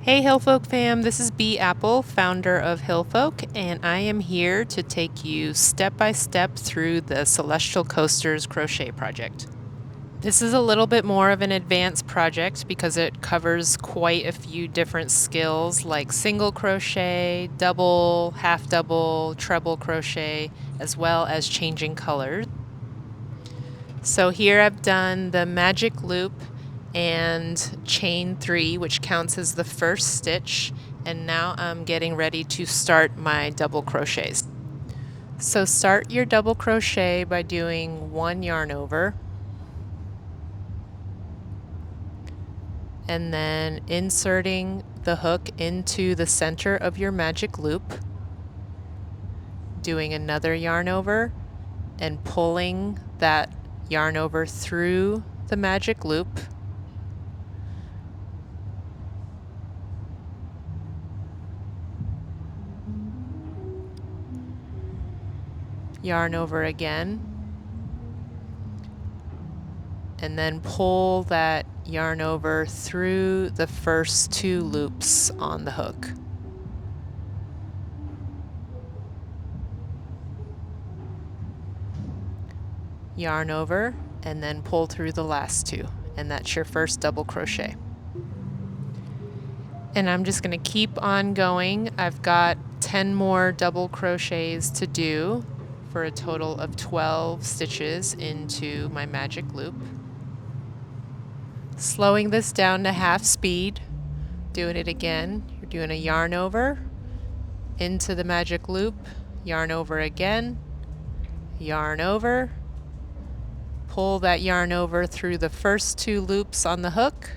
Hey Hillfolk fam, this is Bea Apple, founder of Hillfolk, and I am here to take you step by step through the Celestial Coaster's crochet project. This is a little bit more of an advanced project because it covers quite a few different skills like single crochet, double, half double, treble crochet, as well as changing colors. So here I've done the magic loop and chain 3, which counts as the first stitch, and now I'm getting ready to start my double crochets. So start your double crochet by doing 1 yarn over and then inserting the hook into the center of your magic loop, doing another yarn over and pulling that yarn over through the magic loop, yarn over again, and then pull that yarn over through the first 2 loops on the hook. Yarn over and then pull through the last 2, and that's your first double crochet. And I'm just going to keep on going. I've got 10 more double crochets to do for a total of 12 stitches into my magic loop. Slowing this down to half speed, doing it again. You're doing a yarn over into the magic loop, yarn over again, yarn over, pull that yarn over through the first 2 loops on the hook,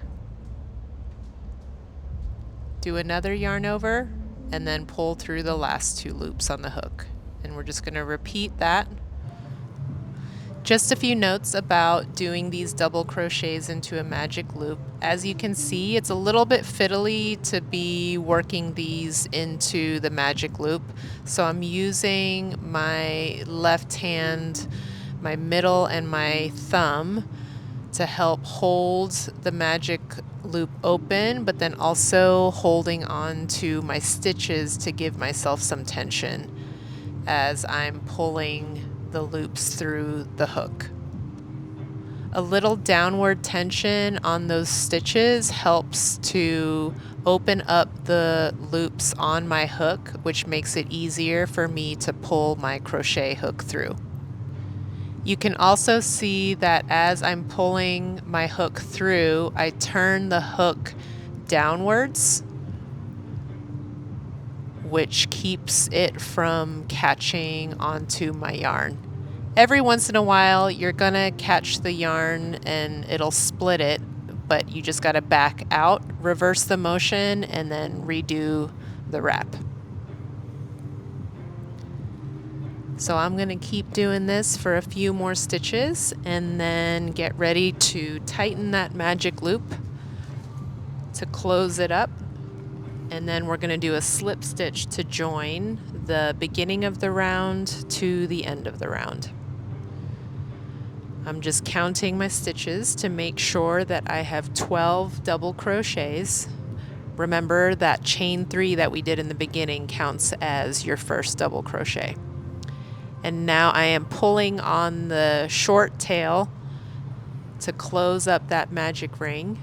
do another yarn over, and then pull through the last 2 loops on the hook. And we're just going to repeat that. Just a few notes about doing these double crochets into a magic loop. As you can see, it's a little bit fiddly to be working these into the magic loop. So I'm using my left hand, my middle, and my thumb to help hold the magic loop open, but then also holding on to my stitches to give myself some tension as I'm pulling the loops through the hook. A little downward tension on those stitches helps to open up the loops on my hook, which makes it easier for me to pull my crochet hook through. You can also see that as I'm pulling my hook through, I turn the hook downwards, which keeps it from catching onto my yarn. Every once in a while, you're gonna catch the yarn and it'll split it, but you just gotta back out, reverse the motion, and then redo the wrap. So I'm going to keep doing this for a few more stitches and then get ready to tighten that magic loop to close it up. And then we're going to do a slip stitch to join the beginning of the round to the end of the round. I'm just counting my stitches to make sure that I have 12 double crochets. Remember that chain 3 that we did in the beginning counts as your first double crochet. And now I am pulling on the short tail to close up that magic ring.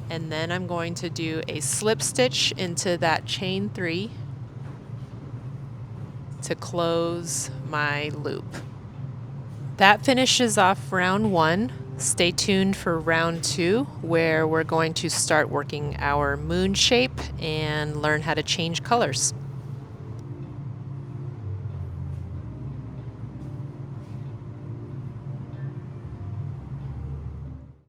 And then I'm going to do a slip stitch into that chain 3 to close my loop. That finishes off round 1. Stay tuned for round 2, where we're going to start working our moon shape and learn how to change colors.